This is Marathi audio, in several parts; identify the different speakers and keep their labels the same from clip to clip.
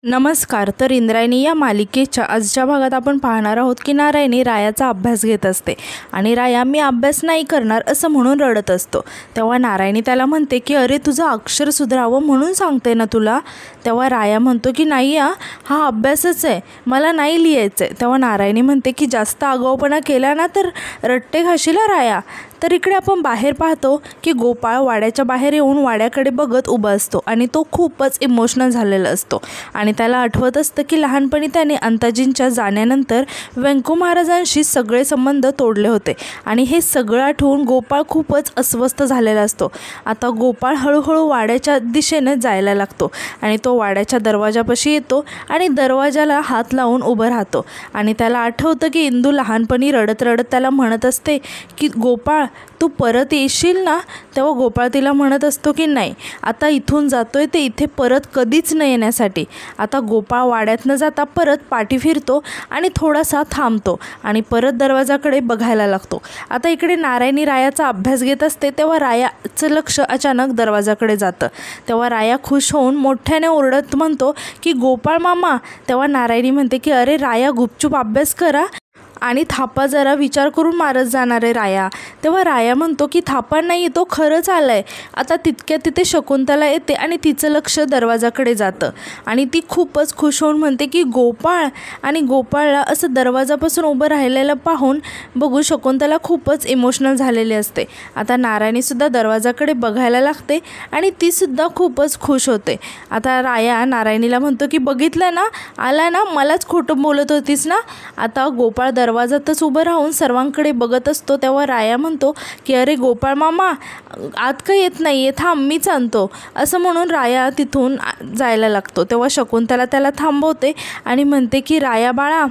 Speaker 1: नमस्कार. तर इंद्रायणी या मालिकेच्या आजच्या भागात आपण पाहणार आहोत की नारायणी रायाचा अभ्यास घेत असते आणि राया मी अभ्यास नाही करणार असं म्हणून रडत असतो. तेव्हा नारायणी त्याला म्हणते की अरे तुझं अक्षर सुधारावं म्हणून सांगते ना तुला. तेव्हा राया म्हणतो की नाही हा अभ्यासच आहे, मला नाही लिहायचं आहे. तेव्हा नारायणी म्हणते की जास्त आगाऊपणा केला ना तर रट्टे घाशील राया. तर इकडे आपण बाहेर पाहतो की गोपाळ वाड्याच्या बाहेर येऊन वाड्याकडे बघत उभा असतो आणि तो खूपच इमोशनल झालेला असतो आणि त्याला आठवत असतं की लहानपणी त्याने अंताजींच्या जाण्यानंतर व्यंकू महाराजांशी सगळे संबंध तोडले होते आणि हे सगळं आठवून गोपाळ खूपच अस्वस्थ झालेला असतो. आता गोपाळ हळूहळू वाड्याच्या दिशेने जायला लागतो आणि तो वाड्याच्या दरवाजापाशी येतो आणि दरवाजाला हात लावून उभं राहतो आणि त्याला आठवतं की इंदू लहानपणी रडत रडत त्याला म्हणत असते की गोपाळ तू परत येशील ना. तेव्हा गोपाळ तिला म्हणत असतो की नाही, आता इथून जातोय ते इथे परत कधीच न येण्यासाठी. आता गोपाळ वाड्यात न जाता परत पाठी फिरतो आणि थोडासा थांबतो आणि परत दरवाजाकडे बघायला लागतो. आता इकडे नारायणी रायाचा अभ्यास घेत असते तेव्हा रायाचं लक्ष अचानक दरवाजाकडे जातं. तेव्हा राया खुश होऊन मोठ्याने ओरडत म्हणतो की गोपाळ मामा. तेव्हा नारायणी म्हणते की अरे राया गुपचूप अभ्यास करा आणि थापा जरा विचार करून मारत जाणार आहे राया. तेव्हा राया म्हणतो की थापा नाही, तो खरंच आलाय. आता तितक्या तिथे शकुंतला येते आणि तिचं लक्ष दरवाजाकडे जातं आणि ती खूपच खुश होऊन म्हणते की गोपाळ. आणि गोपाळला असं दरवाजापासून उभं राहिलेलं पाहून बघून शकुंतला खूपच इमोशनल झालेली असते. आता नारायणीसुद्धा दरवाजाकडे बघायला लागते आणि तीसुद्धा खूपच खुश होते. आता राया नारायणीला म्हणतो की बघितलं ना, आला ना, मलाच खोटं बोलत होतीस ना. आता गोपाळ दरवाजातच उभं राहून सर्वांकडे बघत असतो. तेव्हा राया म्हणतो की अरे गोपाळ मामा आत का येत नाही आहे, थांब मीच आणतो. असं म्हणून राया तिथून जायला लागतो. तेव्हा शकुंतला त्याला थांबवते आणि म्हणते की राया बाळा,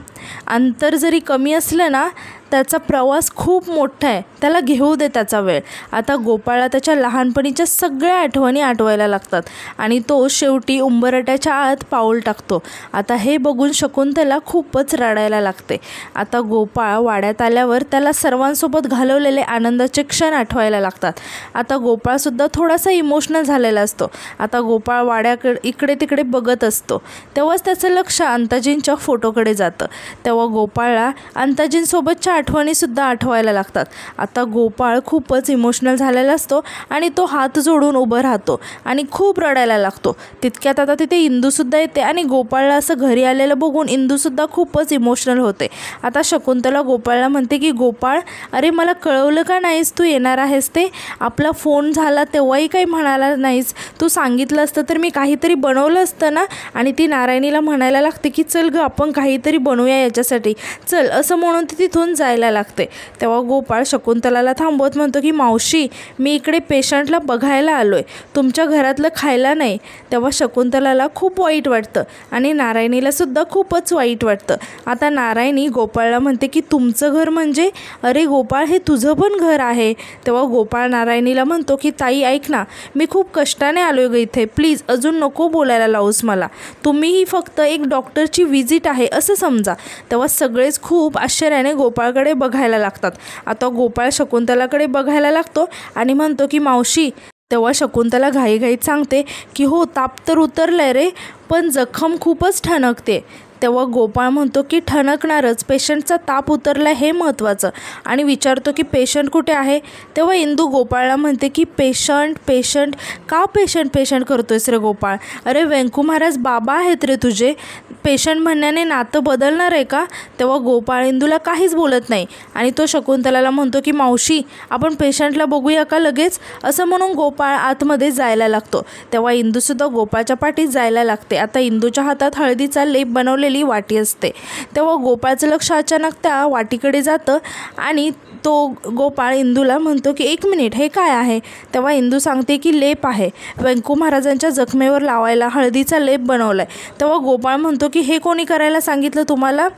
Speaker 1: अंतर जरी कमी असलं ना त्याचा प्रवास खूप मोठा आहे, त्याला घेऊ दे त्याचा वेळ. आता गोपाळला त्याच्या लहानपणीच्या सगळ्या आठवणी आठवायला लागतात आणि तो शेवटी उंबरट्याच्या आत पाऊल टाकतो. आता हे बघून शकुंतला खूपच रडायला लागते. आता गोपाळ वाड्यात आल्यावर त्याला सर्वांसोबत घालवलेले आनंदाचे क्षण आठवायला लागतात. आता गोपाळसुद्धा थोडासा इमोशनल झालेला असतो. आता गोपाळ वाड्याकडे इकडे तिकडे बघत असतो. तेव्हाच त्याचं लक्ष अंताजींच्या फोटोकडे जातं. तेव्हा गोपाळला अंताजींसोबतच्या आठवणीसुद्धा आठवायला लागतात. आता गोपाळ खूपच इमोशनल झालेला असतो आणि तो हात जोडून उभं राहतो आणि खूप रडायला लागतो. तितक्यात आता तिथे इंदूसुद्धा येते आणि गोपाळला असं घरी आलेलं बघून इंदूसुद्धा खूपच इमोशनल होते. आता शकुंतला गोपाळला म्हणते की गोपाळ, अरे मला कळवलं का नाहीस तू येणार आहेस ते? आपला फोन झाला तेव्हाही काही म्हणाला नाहीस, तू सांगितलं असतं तर मी काहीतरी बनवलं असतं ना. आणि ती नारायणीला म्हणायला लागते की चल ग आपण काहीतरी बनवूया याच्यासाठी, चल. असं म्हणून ती तिथून जायला लागते. तेव्हा गोपाळ शकुंतलाला थांबवत म्हणतो की मावशी, मी इकडे पेशंटला बघायला आलोय, तुमच्या घरातलं खायला नाही. तेव्हा शकुंतलाला खूप वाईट वाटतं आणि नारायणीला सुद्धा खूपच वाईट वाटतं. आता नारायणी गोपाळला म्हणते की तुमचं घर म्हणजे? अरे गोपाळ, हे तुझं पण घर आहे. तेव्हा गोपाळ नारायणीला म्हणतो की ताई ऐक ना, मी खूप कष्टाने आलोय ग इथे, प्लीज अजून नको बोलायला लावूस मला, तुम्हीही फक्त एक डॉक्टरची व्हिजिट आहे असं समजा. तेव्हा सगळेच खूप आश्चर्याने गोपाळकडे बघायला लागतात. आता गोपाळ शकुंतलाकडे बघायला लागतो आणि म्हणतो की मावशी. तेव्हा शकुंतला घाईघाईत सांगते की हो, ताप तर उतरलाय रे, पण जखम खूपच ठणकते. तेव्हा गोपाळ म्हणतो की ठणकणारच, पेशंटचा ताप उतरला हे महत्त्वाचं, आणि विचारतो की पेशंट कुठे आहे. तेव्हा इंदू गोपाळला म्हणते की पेशंट पेशंट का पेशंट करतोयस रे गोपाळ? अरे व्यंकू महाराज बाबा आहेत रे तुझे, पेशंट म्हणण्याने नातं बदलणार आहे का? तेव्हा गोपाळ इंदूला काहीच बोलत नाही आणि तो शकुंतलाला म्हणतो की मावशी आपण पेशंटला बघूया का लगेच? असं म्हणून गोपाळ आतमध्ये जायला लागतो. तेव्हा इंदूसुद्धा गोपाळच्या पाठीत जायला लागते. आता इंदूच्या हातात हळदीचा लेप बनवलेली वाटी असते. तेव्हा गोपाळचं लक्ष अचानक त्या वाटीकडे जातं आणि तो गोपाळ इंदूला म्हणतो की एक मिनिट, हे काय आहे? तेव्हा इंदू सांगते की लेप आहे, व्यंकू महाराजांच्या जखमेवर लावायला हळदीचा लेप बनवलाय. तेव्हा गोपाळ म्हणतो की हे कोणी करायला सांगितलं तुम्हाला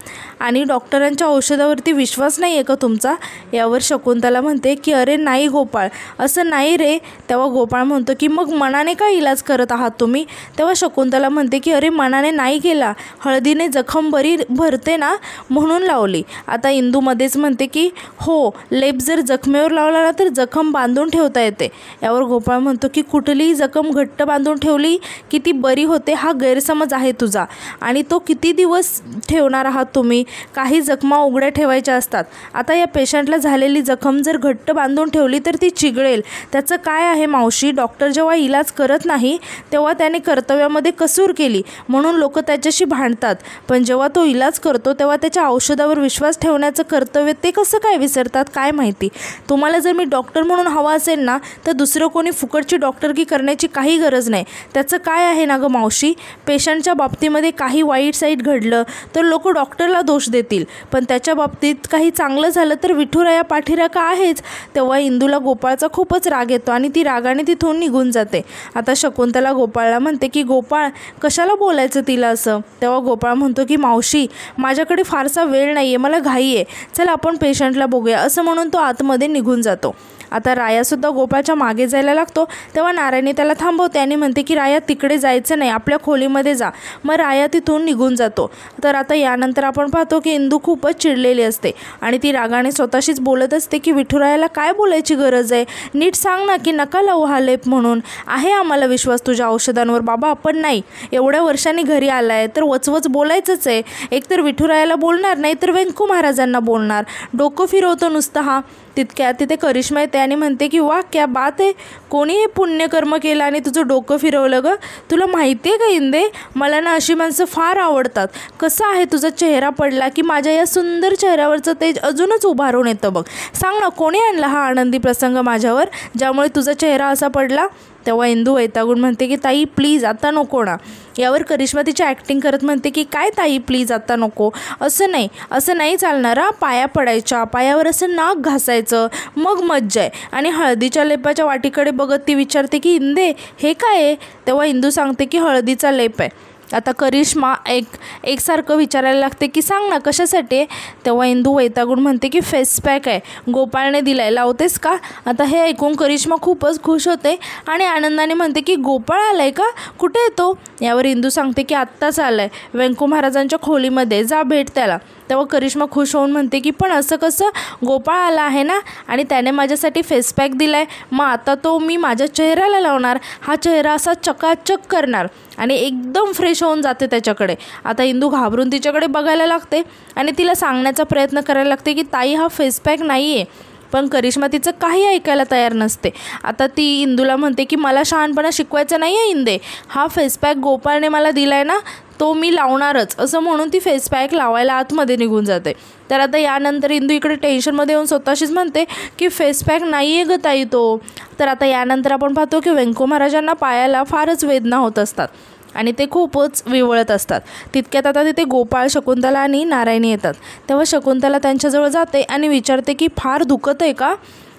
Speaker 1: आणि डॉक्टरांच्या औषधावरती विश्वास नाही आहे का तुमचा? यावर शकुंतला म्हणते की अरे नाही गोपाळ, असं नाही रे. तेव्हा गोपाळ म्हणतो की मग मनाने का इलाज करत आहात तुम्ही? तेव्हा शकुंतला म्हणते की अरे मनाने नाही केला, हळदीने जखम बरी भरते ना म्हणून लावली. आता इंदू मध्येच म्हणते की हो, लेप जर जखमेवर लावला ना तर जखम बांधून ठेवता येते. यावर गोपाळ म्हणतो की कुठलीही जखम घट्ट बांधून ठेवली की ती बरी होते हा गैरसमज आहे तुझा, आणि तो किती दिवस ठेवणार आहात तुम्ही? काही जखमा उघड्या ठेवायच्या असतात. आता या पेशंटला झालेली जखम जर घट्ट बांधून ठेवली तर ती चिघळेल. त्याचं काय आहे मावशी? डॉक्टर जेव्हा इलाज करत नाही तेव्हा त्याने कर्तव्यामध्ये कसूर केली म्हणून लोक त्याच्याशी भांडतात, पण जेव्हा तो इलाज करतो तेव्हा त्याच्या औषधावर विश्वास ठेवण्याचं कर्तव्य ते कसं काय विसरतात काय माहिती. तुम्हाला जर मी डॉक्टर म्हणून हवा असेल ना तर दुसरं कोणी फुकटची डॉक्टरकी करण्याची काही गरज नाही. त्याचं काय आहे ना गं मावशी? पेशंटच्या बाबतीमध्ये काही वाईट साईट घडलं तर लोक डॉक्टरला दोष देतील, पण त्याच्या बाबतीत काही चांगलं झालं तर विठुराया पाठीराखा आहेच. तेव्हा इंदूला गोपाळचा खूपच राग येतो आणि ती रागाने तिथून निघून जाते. आता शकुंतला गोपाळला म्हणते की गोपाळ, कशाला बोलायचं तिला असं? तेव्हा गोपाळ म्हणतो की मावशी, माझ्याकडे फारसा वेळ नाही आहे, मला घाई आहे, चल आपण पेशंटला बघूया, असं म्हणून तो आतमध्ये निघून जातो. आता रायासुद्धा गोपाळच्या मागे जायला लागतो. तेव्हा नारायणी त्याला थांबवते आणि म्हणते की राया, तिकडे जायचं नाही, आपल्या खोलीमध्ये जा. मग राया तिथून निघून जातो. तर आता यानंतर आपण पाहतो की इंदू खूपच चिडलेली असते आणि ती रागाने स्वतःशीच बोलत असते की विठुरायाला काय बोलायची गरज आहे? नीट सांग ना की नका लावू हा लेप म्हणून. आहे आम्हाला विश्वास तुझ्या औषधांवर बाबा, आपण नाही. एवढ्या वर्षांनी घरी आलाय तर वचवच बोलायचंच आहे. एकतर विठुरायाला बोलणार नाही तर व्यंकू महाराजांना बोलणार. डोकं फिरवतो नुसतं हा. तिथे करिश्मा येते आणि म्हणते की वा क्या बात आहे, कोणी हे पुण्यकर्म केलं आणि तुझं डोकं फिरवलं गं? तुला माहिती आहे का इंदे, मला ना अशी माणसं फार आवडतात. कसा आहे तुझा चेहरा पडला की माझ्या या सुंदर चेहऱ्यावरचं तेज अजूनच उभारून येतं बघ. सांग ना कोणी आणला हा आनंदी प्रसंग माझ्यावर ज्यामुळे तुझा चेहरा असा पडला? तेव्हा इंदू वैतागून म्हणते की ताई प्लीज आता नको ना. यावर करिश्मा तिची ॲक्टिंग करत म्हणते की काय ताई प्लीज आता नको, असं नाही चालणार. पाया पडायच्या, पायावर असं नाक घासायचं, मग मज्जा आहे. आणि हळदीच्या लेपाच्या वाटीकडे बघत ती विचारते की इंदे हे काय आहे? तेव्हा इंदू सांगते की हळदीचा लेप आहे. आता करिश्मा एकसारखं विचारायला लागते की सांग ना कशासाठी आहे? तेव्हा इंदू वैतागून म्हणते की फेस पॅक आहे, गोपाळने दिलाय, लावतेस का? आता हे ऐकून करिश्मा खूपच खुश होते आणि आनंदाने म्हणते की गोपाळ आलाय का? कुठे येतो? यावर इंदू सांगते की आत्ताच आलाय, व्यंकू महाराजांच्या खोलीमध्ये, जा भेट त्याला. तेव्हा करिश्मा खुश होऊन म्हणते की पण असं कसं? गोपाळ आला आहे ना आणि त्याने माझ्यासाठी फेस पॅक दिलाय, मग आता तो मी माझ्या चेहऱ्याला लावणार, हा चेहरा असा चकाचक करणार आणि एकदम फ्रेश होऊन जाते त्याच्याकडे. आता इंदू घाबरून तिच्याकडे बघायला लागते आणि तिला सांगण्याचा प्रयत्न करायला लागते की ताई हा फेस पॅक नाही आहे, पण करिश्मा तिचं काही ऐकायला तयार नसते. आता ती इंदूला म्हणते की मला शहाणपणा शिकवायचा नाही आहे इंदे, हा फेस पॅक गोपाळने मला दिलाय ना तो मी लावणारच, असं म्हणून ती फेस पॅक लावायला आतमध्ये निघून जाते. तर आता यानंतर इंदू इकडे टेन्शनमध्ये येऊन स्वतःशीच म्हणते की फेस पॅक नाही आहे गं ताई तो. तर आता यानंतर आपण पाहतो की व्यंकू महाराजांना पायाला फारच वेदना होत असतात आणि ते खूपच विवळत असतात. तितक्यात आता तिथे गोपाळ, शकुंतला आणि नारायणी येतात. तेव्हा शकुंतला त्यांच्याजवळ जाते आणि विचारते की फार दुखत आहे का?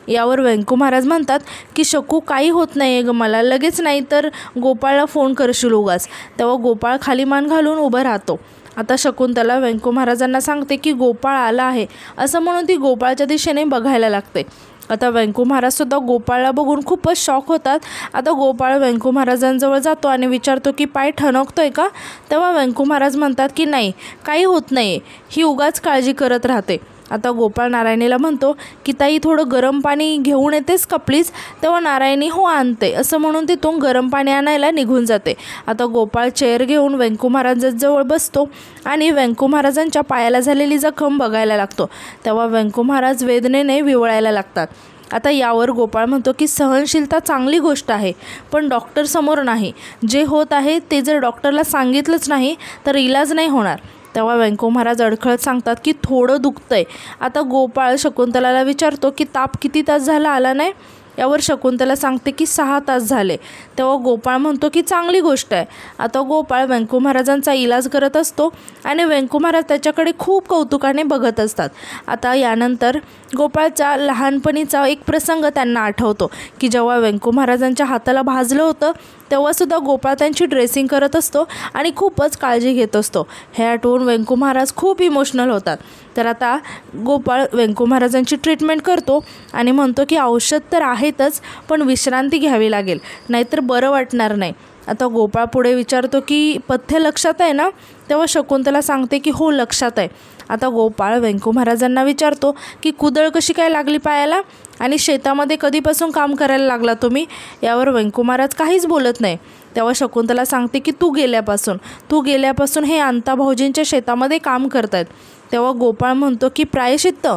Speaker 1: यावर व्यंकू महाराज म्हणतात की शकू काही होत नाही आहे गं मला, लगेच नाही तर गोपाळला फोन करशील उगाच. तेव्हा गोपाळ खाली मान घालून उभं राहतो. आता शकुंतला व्यंकू महाराजांना सांगते की गोपाळ आला आहे, असं म्हणून ती गोपाळच्या दिशेने बघायला लागते. आता व्यंकू महाराजसुद्धा गोपाळला बघून खूपच शॉक होतात. आता गोपाळ व्यंकू महाराजांजवळ जातो आणि विचारतो की पाय ठणकतोय का? तेव्हा व्यंकू महाराज म्हणतात की नाही, काही होत नाही, ही उगाच काळजी करत राहते. आता गोपाळ नारायणीला म्हणतो की ताई थोडं गरम पाणी घेऊन येतेस का प्लीज? तेव्हा नारायणी हो आणते, असं म्हणून तिथून गरम पाणी आणायला निघून जाते. आता गोपाळ चेअर घेऊन व्यंकू महाराजांजवळ बसतो आणि व्यंकू महाराजांच्या पायाला झालेली जखम बघायला लागतो. तेव्हा व्यंकू महाराज वेदनेने विवळायला लागतात. आता यावर गोपाळ म्हणतो की सहनशीलता चांगली गोष्ट आहे, पण डॉक्टरसमोर नाही. जे होत आहे ते जर डॉक्टरला सांगितलंच नाही तर इलाज नाही होणार. तेव्हा व्यंकू महाराज अडखळत सांगतात की थोडं दुखतंय. आता गोपाळ शकुंतलाला विचारतो की ताप किती तास झाला आला नाही? यावर शकुंतला सांगते की 6 तास झाले. तेव्हा गोपाळ म्हणतो की चांगली गोष्ट आहे. आता गोपाळ व्यंकू महाराजांचा इलाज करत असतो आणि व्यंकू महाराज त्याच्याकडे खूप कौतुकाने बघत असतात. आता यानंतर गोपाळच्या लहानपणीचा एक प्रसंग त्यांना आठवतो की जेव्हा व्यंकू महाराजांच्या हाताला भाजलं होतं तेव्हासुद्धा गोपाळ त्यांची ड्रेसिंग करत असतो आणि खूपच काळजी घेत असतो. हे आठवून वेंकू महाराज खूप इमोशनल होतात. तर आता गोपाळ वेंकू महाराजांची ट्रीटमेंट करतो आणि म्हणतो की औषध तर आहेतच, पण विश्रांती घ्यावी लागेल, नाहीतर बरं वाटणार नाही. आता गोपाळ पुढे विचारतो की पथ्य लक्षात आहे ना? तेव्हा शकुंतला सांगते की हो, लक्षात आहे. आता गोपाळ वेंकू महाराजांना विचारतो की कुदळ कशी काय लागली पायाला आणि शेतामध्ये कधीपासून काम करायला लागला तुम्ही? यावर वेंकू महाराज काहीच बोलत नाही. तेव्हा शकुंतला सांगते की तू गेल्यापासून हे अंता भाऊजींच्या शेतामध्ये काम करतायत. तेव्हा गोपाळ म्हणतो की प्रायश्चित्त?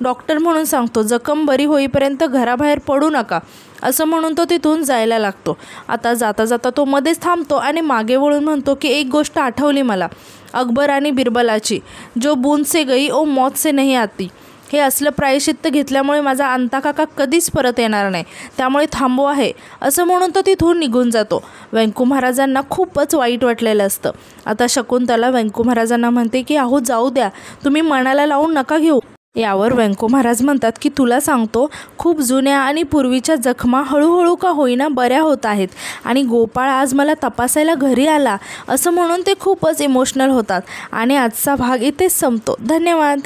Speaker 1: डॉक्टर म्हणून सांगतो जखम बरी होईपर्यंत घराबाहेर पडू नका, असं म्हणून तो तिथून जायला लागतो. आता जाता जाता तो मध्येच थांबतो आणि मागे वळून म्हणतो की एक गोष्ट आठवली मला, अकबर आणि बिरबलाची, जो बूंद से गई ओ मौत से नहीं आती. हे असलं प्रायश्चित्त घेतल्यामुळे माझा अंता काका कधीच परत येणार नाही, त्यामुळे थांबो आहे, असं म्हणून तो तिथून निघून जातो. वेंकू महाराजांना खूपच वाईट वाटलेलं असतं. आता शकुंतला वेंकू महाराजांना म्हणते की अहो जाऊ द्या, तुम्ही मनाला लावून नका घेऊ. यावर वेंकू महाराज म्हणतात की तुला सांगतो, खूप जुन्या आणि पूर्वीच्या जखमा हळूहळू का होईना बऱ्या होत आहेत आणि गोपाळ आज मला तपासायला घरी आला, असं म्हणून ते खूपच इमोशनल होतात. आणि आजचा भाग इथेच संपतो. धन्यवाद.